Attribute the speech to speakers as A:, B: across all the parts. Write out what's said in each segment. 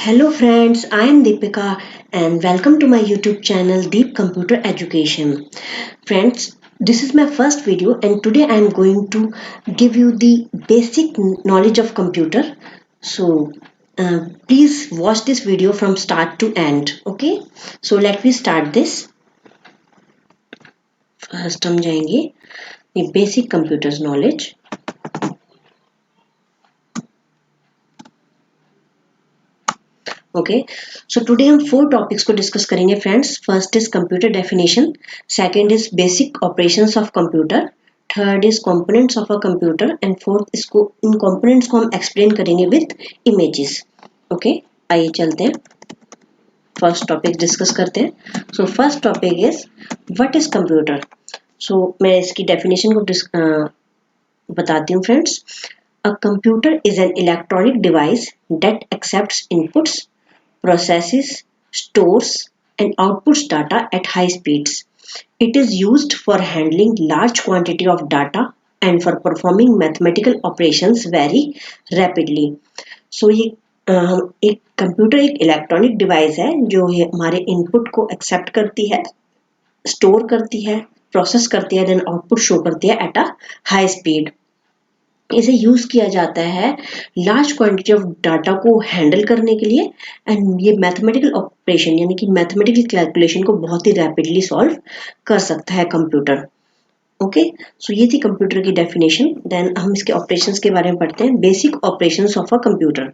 A: Hello friends, I am Deepika and welcome to my YouTube channel Deep Computer Education. Friends, this is my first video and today I am going to give you the basic knowledge of computer. So please watch this video from start to end. Okay, so let me start this. First हम जाएंगे ये basic computers knowledge. Okay so today हम 4 topics को discuss करेंगे friends. First is computer definition, second is basic operations of computer, third is components of a computer and fourth इसको इन components को हम explain करेंगे विद इमेजेस. ओके आइए चलते हैं, फर्स्ट टॉपिक डिस्कस करते हैं. So first topic is what is computer. So मैं इसकी डेफिनेशन को बताती हूँ friends. A computer is an electronic device that accepts inputs, processes, stores, and outputs data at high speeds. It is used for handling large quantity of data and for performing mathematical operations very rapidly. So ये एक computer एक electronic device है जो हमारे input को accept करती है, store करती है, प्रोसेस करती है, देन आउटपुट शो करती है एट अ हाई स्पीड. इसे यूज किया जाता है लार्ज क्वांटिटी ऑफ डाटा को हैंडल करने के लिए एंड ये मैथमेटिकल ऑपरेशन यानी कि मैथमेटिकल कैलकुलेशन को बहुत ही रैपिडली सॉल्व कर सकता है कंप्यूटर. ओके सो ये थी कंप्यूटर की डेफिनेशन. देन हम इसके ऑपरेशंस के बारे में पढ़ते हैं. Basic operations of a computer.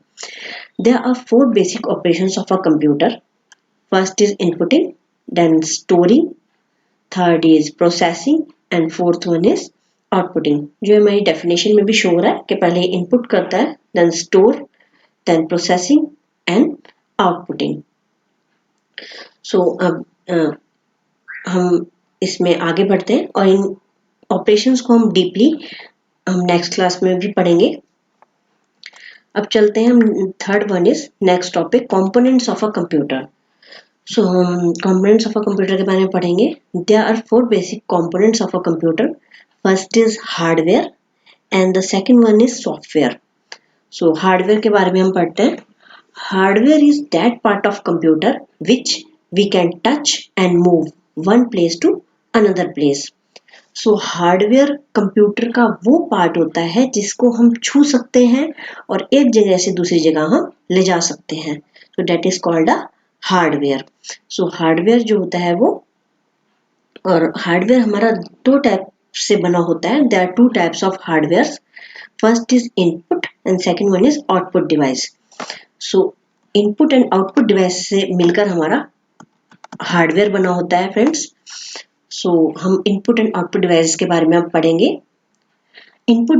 A: There are 4 basic operations of a computer. First is inputting, then storing, third is processing and fourth one is outputting. जो हमारी डेफिनेशन में भी शो हो रहा है कि पहले इनपुट करता है, then store, then processing and outputting. So अब हम इसमें आगे बढ़ते हैं और इन ऑपरेशंस को हम डीपली हम नेक्स्ट क्लास में भी पढ़ेंगे. अब चलते हैं हम third one is next topic components of a computer. So हम कंपोनेंट्स ऑफ अ कंप्यूटर के बारे में पढ़ेंगे. There are 4 basic components of a computer. First is hardware and the second one is software. So hardware के बारे में हम पढ़ते हैं. Hardware is that part of computer which we can touch and move one place to another place. So hardware computer का वो part होता है जिसको हम छू सकते हैं और एक जगह से दूसरी जगह हम ले जा सकते हैं. So that is called a hardware. So hardware जो होता है वो, और हार्डवेयर हमारा 2 टाइप से बना होता है. There are 2 types of hardware. First is input and second one is output device. So input and output device से मिलकर हमारा हार्डवेयर बना होता है फ्रेंड्स. सो हम इनपुट एंड आउटपुट डिवाइस के बारे में अब पढ़ेंगे. इनपुट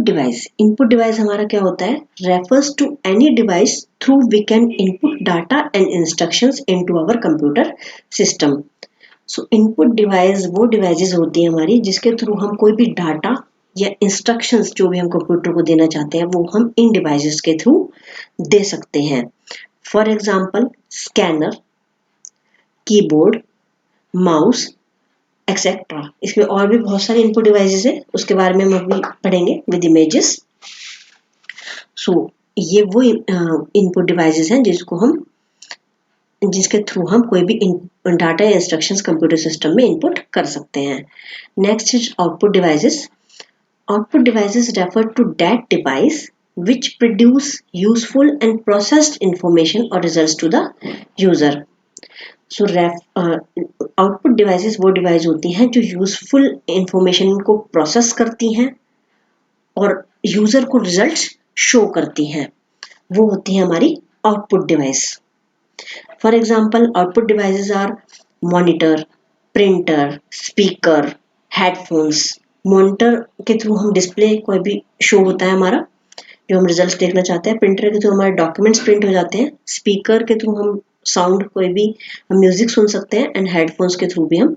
A: डिवाइस हमारा क्या होता है? Refers to any device through we can input data and instructions into our computer system. So input device वो डिवाइसेस होती है हमारी जिसके थ्रू हम कोई भी डाटा या इंस्ट्रक्शंस जो भी हम कंप्यूटर को देना चाहते हैं वो हम इन डिवाइसेस के थ्रू दे सकते हैं. For example scanner, keyboard, mouse etcetera. इसमें और भी बहुत सारे इनपुट डिवाइसेस हैं, उसके बारे में हम अभी पढ़ेंगे विद इमेजेस. सो ये वो इनपुट डिवाइसेस हैं जिसके थ्रू हम कोई भी डाटा या इंस्ट्रक्शंस कंप्यूटर सिस्टम में इनपुट कर सकते हैं. Next is output devices. Output devices refer to that device which produce useful and processed information or results to the user. So, output devices वो डिवाइस होती हैं जो यूजफुल इंफॉर्मेशन को process करती हैं और यूजर को रिजल्ट्स शो करती हैं. वो होती है हमारी output device. For example output devices are monitor, printer, speaker, headphones. Monitor के थ्रू हम डिस्प्ले कोई भी शो होता है हमारा जो हम रिजल्ट्स देखना चाहते हैं. प्रिंटर के थ्रू हमारे डॉक्यूमेंट्स प्रिंट हो जाते हैं. स्पीकर के थ्रू हम साउंड कोई भी हम म्यूजिक सुन सकते हैं. एंड हेडफोन्स के थ्रू भी हम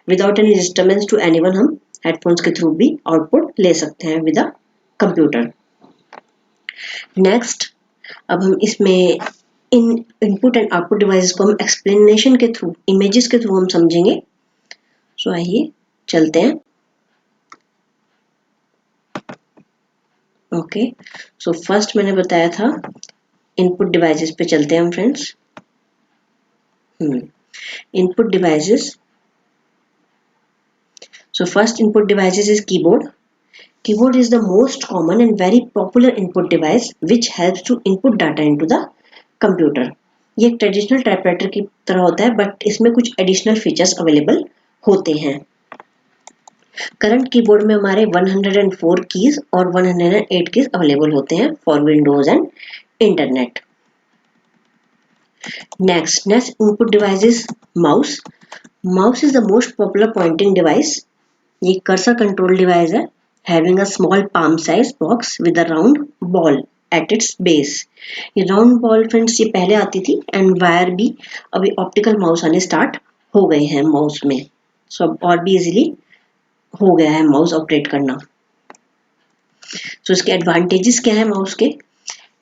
A: without any disturbance to anyone हम हेडफोन्स के थ्रू भी आउटपुट ले सकते हैं विद अ कंप्यूटर. नेक्स्ट अब हम इसमें इन इनपुट एंड आउटपुट डिवाइसेस को हम एक्सप्लेनेशन के थ्रू, इमेजेस के थ्रू हम समझेंगे. सो आइए चलते हैं. ओके सो फर्स्ट मैंने बताया था इनपुट डिवाइसेस पे चलते हैं हम friends. Input devices, so first input devices is keyboard. Keyboard is the most common and very popular input device which helps to input data into the computer. ये एक traditional typewriter की तरह होता है बट इसमें कुछ एडिशनल फीचर्स अवेलेबल होते हैं। करंट कीबोर्ड में हमारे 104 कीज और 108 कीज अवेलेबल होते हैं for Windows and internet. Next input device is mouse. Mouse is the most popular pointing device. ये कर्सर कंट्रोल डिवाइस है having a small palm size box with a round ball at its base. ये round ball friends ये पहले आती थी and wire भी अभी optical mouse आने स्टार्ट हो गए हैं माउस में, सो अब और भी इजीली हो गया है माउस ऑपरेट करना। सो इसके एडवांटेजेस क्या है माउस के?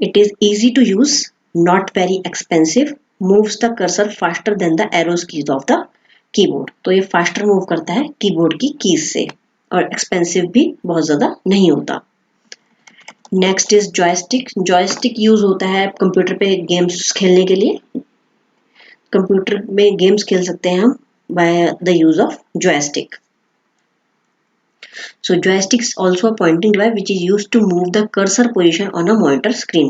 A: It is easy to use, not very expensive, moves the cursor faster than the arrows keys of the keyboard. तो ये फास्टर मूव करता है कीबोर्ड की कीज से और एक्सपेंसिव भी बहुत ज्यादा नहीं होता। Next is joystick. Joystick use होता है कंप्यूटर पे गेम्स खेलने के लिए। कंप्यूटर में गेम्स खेल सकते हैं हम by the use of joystick. So joystick is also a pointing device which is used to move the cursor position on a monitor screen.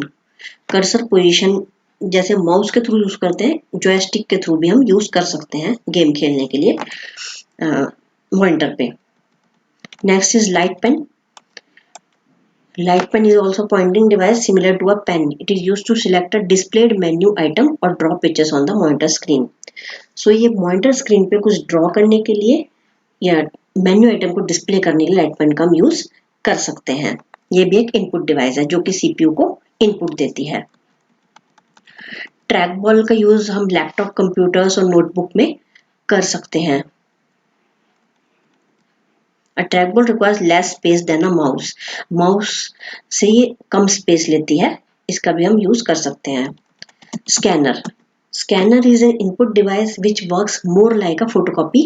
A: Cursor position जैसे माउस के थ्रू यूज करते हैं, joystick के through भी हम use कर सकते हैं गेम खेलने के लिए मॉनिटर पे। Next is light pen. Light pen is also a pointing device similar to a pen. It is used to select a displayed menu item or draw pictures on the monitor screen. So ये monitor screen पे कुछ draw करने के लिए या menu item को display करने के लिए लाइट पेन का हम यूज कर सकते हैं। ये भी एक इनपुट डिवाइस है जो कि सीपीयू को इनपुट देती है। ट्रैक बॉल का यूज हम लैपटॉप, कंप्यूटर्स और नोटबुक में कर सकते हैं। A trackball requires less space than a mouse. Mouse से ये कम स्पेस लेती है, इसका भी हम यूज कर सकते हैं। Scanner. Scanner is an input device which works more like a photocopy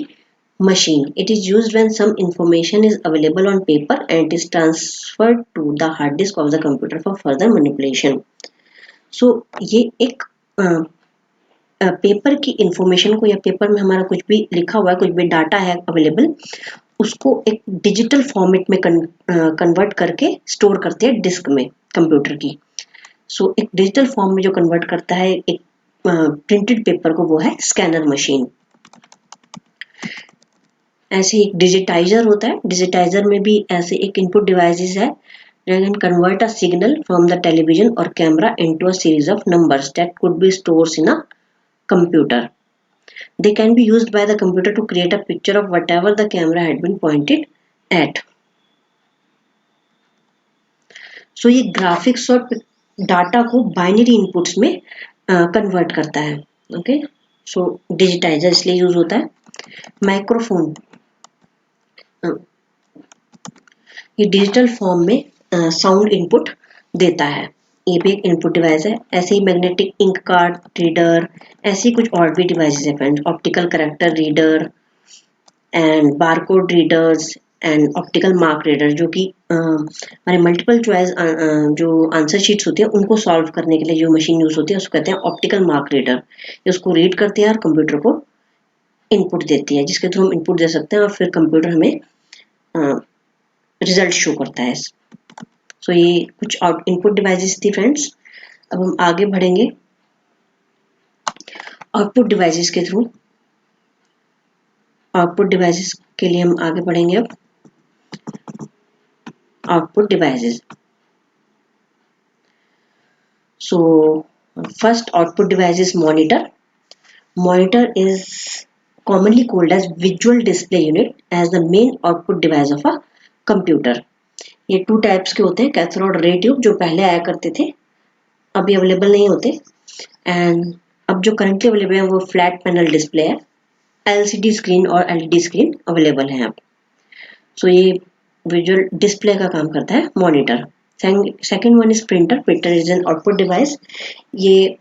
A: machine. It is used when some information is available on paper and it is transferred to the hard disk of the computer for further manipulation. So ये एक paper की information को या paper में हमारा कुछ भी लिखा हुआ है, कुछ भी डाटा है अवेलेबल, उसको एक डिजिटल फॉर्मेट में कन्वर्ट करके स्टोर करते हैं डिस्क में कंप्यूटर की। सो एक डिजिटल फॉर्म में जो कन्वर्ट करता है एक प्रिंटेड पेपर को, वो है स्कैनर मशीन। ऐसे एक डिजिटाइजर होता है। डिजिटाइजर में भी ऐसे एक इनपुट डिवाइसेस है that can convert a signal from the television or camera into a series of numbers that could be stored in a computer. They can be used by the computer to create a picture of whatever the camera had been pointed at. So ये graphics और data को binary inputs में convert करता है। Okay, सो digitiser इसलिए use होता है। Microphone ये डिजिटल फॉर्म में साउंड इनपुट देता है, ये भी एक इनपुट डिवाइस है। ऐसे ही मैग्नेटिक इंक कार्ड रीडर, ऐसी कुछ और भी डिवाइसेस है friends. Optical character reader and barcode readers and optical mark reader, जो कि हमारे मल्टीपल चॉइस जो आंसर शीट्स होती है उनको सॉल्व करने के लिए जो मशीन यूज होती है उसको कहते हैं ऑप्टिकल मार्क रीडर। ये उसको रीड करती है और कंप्यूटर को इनपुट देती है, जिसके थ्रू हम इनपुट दे सकते हैं और फिर कंप्यूटर हमें रिजल्ट शो करता है। सो ये कुछ इनपुट डिवाइसेस थी फ्रेंड्स। अब हम आगे बढ़ेंगे आउटपुट डिवाइसेस के थ्रू। आउटपुट डिवाइसेस के लिए हम आगे बढ़ेंगे। अब output devices, so first output device is monitor. Monitor is commonly called as visual display unit as the main output device of a computer. ये टू टाइप्स के होते हैं, कैथोड रे ट्यूब जो पहले आया करते थे, अभी अवेलेबल नहीं होते, एंड अब जो करंटली अवेलेबल है वो फ्लैट पैनल डिस्प्ले है। एलसीडी स्क्रीन और एलईडी स्क्रीन अवेलेबल है अब। सो ये विजुअल डिस्प्ले का काम करता है monitor. Second one is printer. Printer is an output device. ये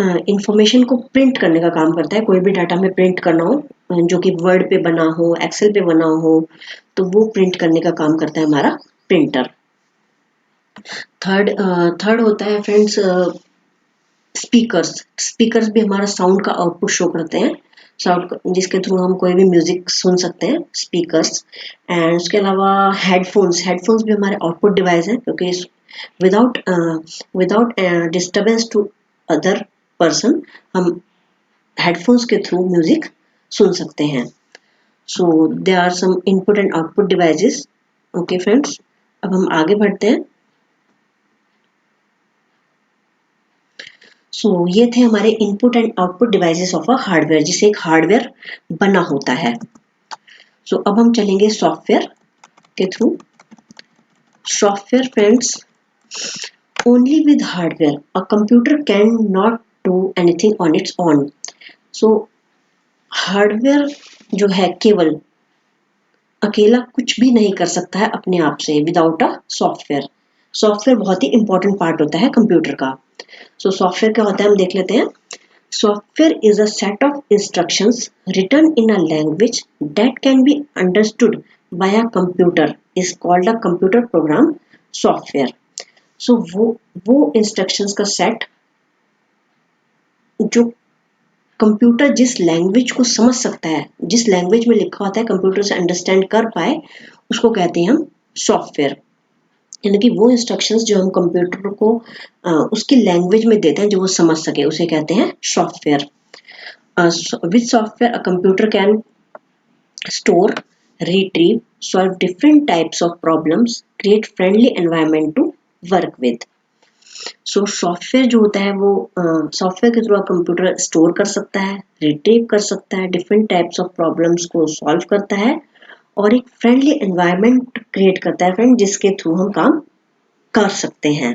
A: इंफॉर्मेशन को प्रिंट करने का काम करता है। कोई भी डाटा में प्रिंट करना हो, जो कि वर्ड पे बना हो, एक्सेल पे बना हो, तो वो प्रिंट करने का काम करता है हमारा प्रिंटर। थर्ड होता है फ्रेंड्स स्पीकर्स भी हमारा साउंड का आउटपुट शो करते हैं, साउंड जिसके थ्रू हम कोई भी म्यूजिक सुन सकते हैं, स्पीकर्स। एंड उसके अलावा हेडफोन्स भी हमारे आउटपुट डिवाइस है, क्योंकि without without disturbance to other person हम हेडफोन्स के थ्रू म्यूजिक सुन सकते हैं। So they are some input and output devices. Okay friends, अब हम आगे बढ़ते हैं। ये थे हमारे input and output devices of a hardware, जिसे एक हार्डवेयर बना होता है। अब हम चलेंगे सॉफ्टवेयर के through. Software friends, only with hardware a computer can not do anything on its own. Hardware जो है केवल अकेला कुछ भी नहीं कर सकता है अपने आप से, विदाउट अ सॉफ्टवेयर। सॉफ्टवेयर बहुत ही इंपॉर्टेंट पार्ट होता है कंप्यूटर का। सॉफ्टवेयर क्या होता है हम देख लेते हैं। Software is a set of instructions written in a language that can be understood by a computer is called a computer program software. वो इंस्ट्रक्शंस का सेट जो कंप्यूटर जिस लैंग्वेज को समझ सकता है, जिस लैंग्वेज में लिखा होता है कंप्यूटर से अंडरस्टैंड कर पाए, उसको कहते हैं हम सॉफ्टवेयर। यानी कि वो इंस्ट्रक्शंस जो हम कंप्यूटर को उसकी लैंग्वेज में देते हैं, जो वो समझ सके, उसे कहते हैं software. With software a computer can store, retrieve, solve different types of problems, create friendly environment to work with. Software जो होता है वो सॉफ्टवेयर के थ्रू कंप्यूटर स्टोर कर सकता है, रिट्रीव कर सकता है, डिफरेंट टाइप्स ऑफ प्रॉब्लम्स को सॉल्व करता है और एक फ्रेंडली एनवायरनमेंट क्रिएट करता है फ्रेंड, जिसके थ्रू हम काम कर सकते हैं।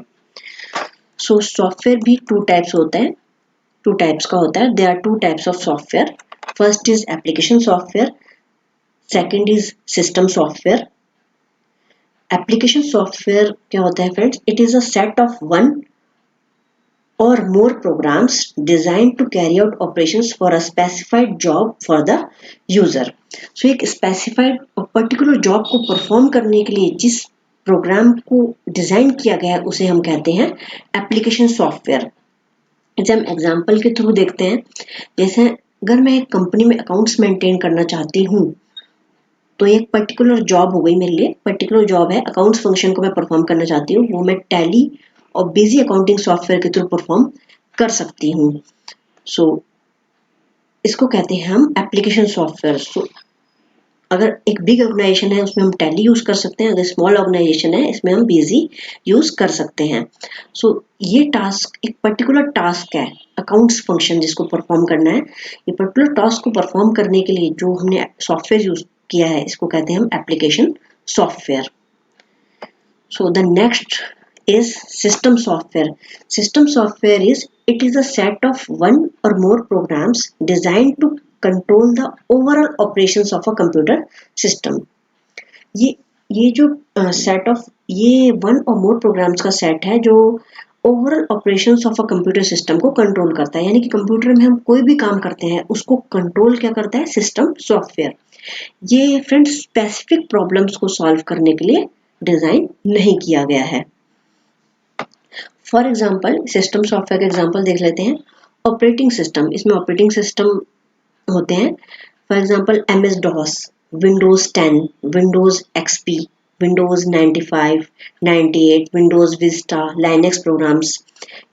A: सॉफ्टवेयर भी टू टाइप्स का होता है। There are two types of software. First is application software, second is system software. Application software क्या होता है friends? It is a set of one or more programs designed to carry out operations for a specified job for the user. एक specified और particular job को perform करने के लिए जिस प्रोग्राम को डिजाइन किया गया है उसे हम कहते हैं एप्लीकेशन सॉफ्टवेयर। जैसे हम एग्जांपल के थ्रू देखते हैं, जैसे अगर मैं एक कंपनी में अकाउंट्स मेंटेन करना चाहती हूँ, तो एक पर्टिकुलर जॉब हो गई मेरे लिए, पर्टिकुलर जॉब है, अकाउंट्स फंक्शन को मैं परफॉर्म करना चाहती हूँ, वो मैं टैली और बिजी अकाउंटिंग सॉफ्टवेयर के थ्रू परफॉर्म कर सकती हूँ। इसको कहते हैं हम एप्लीकेशन सॉफ्टवेयर। अगर एक बिग ऑर्गेनाइजेशन है उसमें हम टैली यूज कर सकते हैं, अगर स्मॉल ऑर्गेनाइजेशन है इसमें हम बिजी यूज कर सकते हैं। ये टास्क एक पर्टिकुलर टास्क है, अकाउंट्स फंक्शन जिसको परफॉर्म करना है, ये पर्टिकुलर टास्क को परफॉर्म करने के लिए जो हमने सॉफ्टवेयर यूज किया है इसको कहते हैं हम application software. The next is system software. System software is a set of one or more programs designed to control the overall operations of a computer system. ये जो सेट ऑफ ये one और मोर प्रोग्राम्स का set है जो overall operations of a computer system को control करता है। यानी कि कंप्यूटर में हम कोई भी काम करते हैं उसको कंट्रोल क्या करता है? System software. ये फ्रेंड्स स्पेसिफिक प्रॉब्लम्स को सॉल्व करने के लिए डिजाइन नहीं किया गया है। फॉर एग्जाम्पल सिस्टम सॉफ्टवेयर का एग्जाम्पल देख लेते हैं। ऑपरेटिंग सिस्टम, इसमें ऑपरेटिंग सिस्टम होते हैं। For example MS DOS, Windows 10, Windows XP, Windows 95, 98, Windows Vista, Linux programs.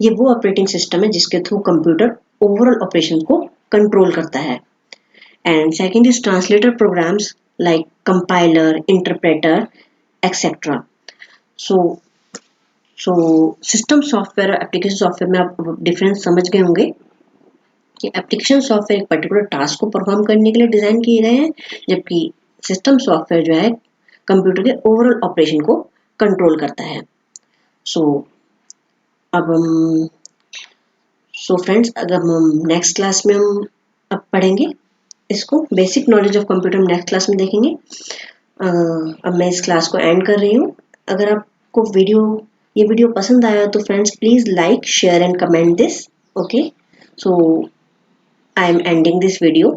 A: ये वो ऑपरेटिंग सिस्टम है जिसके थ्रू कंप्यूटर ओवरऑल ऑपरेशन को कंट्रोल करता है। And second is translator programmes like compiler, interpreter etcetera. System software और एप्लीकेशन सॉफ्टवेयर में आप डिफरेंस समझ गए होंगे कि एप्लीकेशन सॉफ्टवेयर एक पर्टिकुलर टास्क को परफॉर्म करने के लिए डिजाइन किए गए हैं, जबकि सिस्टम सॉफ्टवेयर जो है कंप्यूटर के ओवरऑल ऑपरेशन को कंट्रोल करता है। अब हम फ्रेंड्स अगर हम नेक्स्ट क्लास में हम अब पढ़ेंगे इसको, बेसिक नॉलेज ऑफ कंप्यूटर हम नेक्स्ट क्लास में देखेंगे। अब मैं इस क्लास को एंड कर रही हूँ। अगर आपको ये वीडियो पसंद आया तो friends please like, share and comment this. Okay, so I am ending this video.